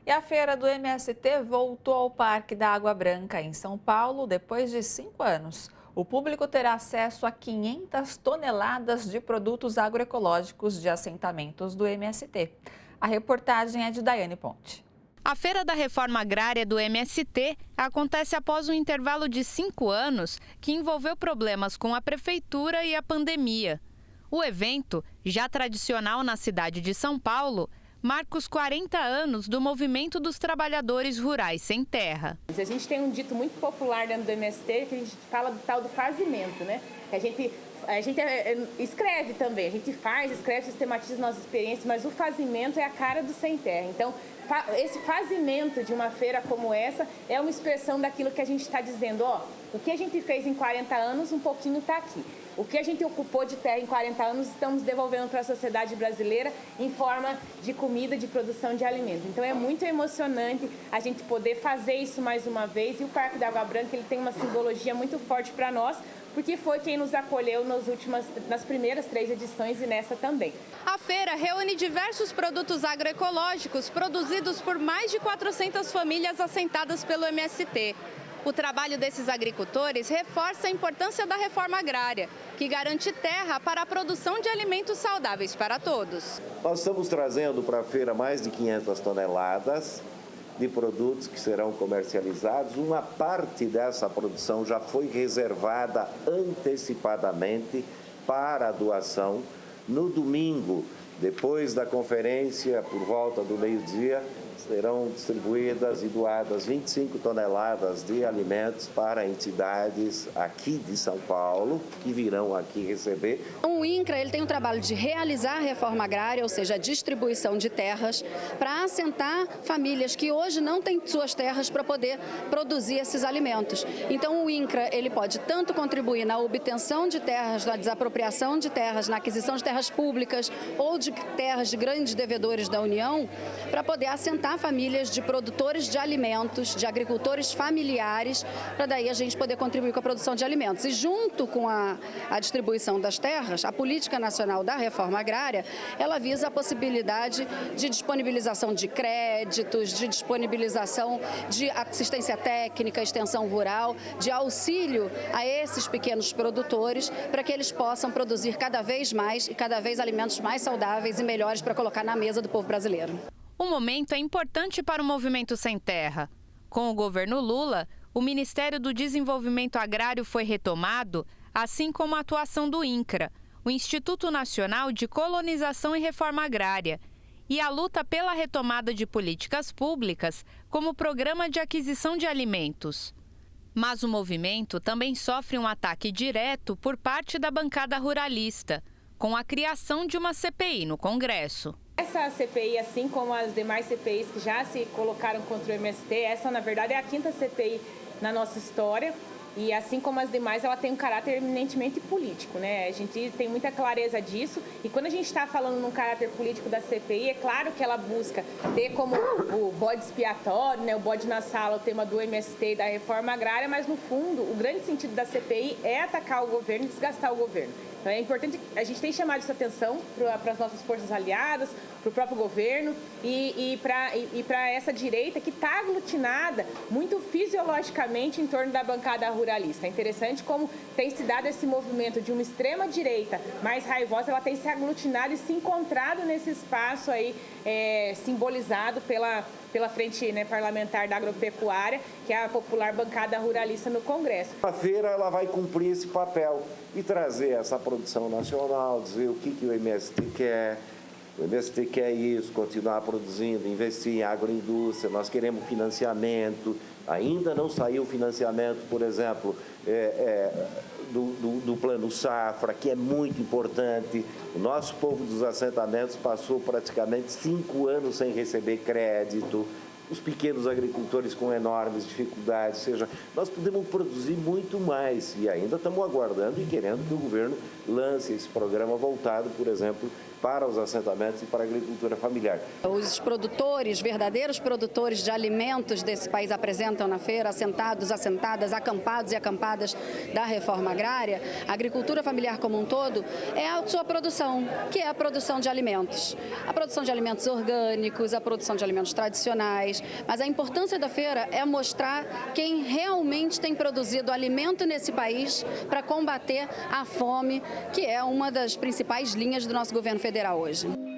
E a feira do MST voltou ao Parque da Água Branca, em São Paulo, depois de 5 anos. O público terá acesso a 500 toneladas de produtos agroecológicos de assentamentos do MST. A reportagem é de Daiane Ponte. A Feira da Reforma Agrária do MST acontece após um intervalo de 5 anos que envolveu problemas com a prefeitura e a pandemia. O evento, já tradicional na cidade de São Paulo, marca os 40 anos do Movimento dos Trabalhadores Rurais Sem Terra. A gente tem um dito muito popular dentro do MST que a gente fala do tal do fazimento, né? Que a gente escreve também, a gente escreve, sistematiza nossas experiências, mas o fazimento é a cara do Sem Terra. Então, esse fazimento de uma feira como essa é uma expressão daquilo que a gente está dizendo, ó, o que a gente fez em 40 anos, um pouquinho está aqui. O que a gente ocupou de terra em 40 anos, estamos devolvendo para a sociedade brasileira em forma de comida, de produção de alimentos. Então é muito emocionante a gente poder fazer isso mais uma vez. E o Parque da Água Branca ele tem uma simbologia muito forte para nós, porque foi quem nos acolheu nas primeiras 3 edições e nessa também. A feira reúne diversos produtos agroecológicos produzidos por mais de 400 famílias assentadas pelo MST. O trabalho desses agricultores reforça a importância da reforma agrária, que garante terra para a produção de alimentos saudáveis para todos. Nós estamos trazendo para a feira mais de 500 toneladas de produtos que serão comercializados. Uma parte dessa produção já foi reservada antecipadamente para a doação. No domingo, depois da conferência, por volta do meio-dia, serão distribuídas e doadas 25 toneladas de alimentos para entidades aqui de São Paulo, que virão aqui receber. O INCRA ele tem o trabalho de realizar a reforma agrária, ou seja, a distribuição de terras, para assentar famílias que hoje não têm suas terras para poder produzir esses alimentos. Então o INCRA ele pode tanto contribuir na obtenção de terras, na desapropriação de terras, na aquisição de terras públicas ou de terras de grandes devedores da União, para poder assentar famílias de produtores de alimentos, de agricultores familiares, para daí a gente poder contribuir com a produção de alimentos. E junto com a distribuição das terras, a Política Nacional da Reforma Agrária, ela visa a possibilidade de disponibilização de créditos, de disponibilização de assistência técnica, extensão rural, de auxílio a esses pequenos produtores, para que eles possam produzir cada vez mais e cada vez alimentos mais saudáveis e melhores para colocar na mesa do povo brasileiro. O momento é importante para o Movimento Sem Terra. Com o governo Lula, o Ministério do Desenvolvimento Agrário foi retomado, assim como a atuação do INCRA, o Instituto Nacional de Colonização e Reforma Agrária, e a luta pela retomada de políticas públicas, como o Programa de Aquisição de Alimentos. Mas o movimento também sofre um ataque direto por parte da bancada ruralista, com a criação de uma CPI no Congresso. Essa CPI, assim como as demais CPIs que já se colocaram contra o MST, essa na verdade é a 5ª CPI na nossa história. E assim como as demais, ela tem um caráter eminentemente político, né? A gente tem muita clareza disso. E quando a gente está falando num caráter político da CPI, é claro que ela busca ter como o bode expiatório, né? O bode na sala, o tema do MST e da reforma agrária, mas no fundo, o grande sentido da CPI é atacar o governo e desgastar o governo. Então é importante, a gente tem chamado essa atenção para as nossas forças aliadas, para o próprio governo e para essa direita que está aglutinada muito fisiologicamente em torno da bancada ruralista. É interessante como tem se dado esse movimento de uma extrema direita mais raivosa, ela tem se aglutinado e se encontrado nesse espaço aí simbolizado pela frente, né, parlamentar da agropecuária, que é a popular bancada ruralista no Congresso. A feira ela vai cumprir esse papel e trazer essa produção nacional, dizer o que o MST quer. O MST quer isso, continuar produzindo, investir em agroindústria, nós queremos financiamento. Ainda não saiu o financiamento, por exemplo, do Plano Safra, que é muito importante. O nosso povo dos assentamentos passou praticamente 5 anos sem receber crédito. Os pequenos agricultores com enormes dificuldades, ou seja, nós podemos produzir muito mais e ainda estamos aguardando e querendo que o governo lance esse programa voltado, por exemplo, para os assentamentos e para a agricultura familiar. Os produtores, verdadeiros produtores de alimentos desse país apresentam na feira, assentados, assentadas, acampados e acampadas da reforma agrária. A agricultura familiar como um todo é a sua produção, que é a produção de alimentos. A produção de alimentos orgânicos, a produção de alimentos tradicionais. Mas a importância da feira é mostrar quem realmente tem produzido alimento nesse país para combater a fome, que é uma das principais linhas do nosso governo federal hoje.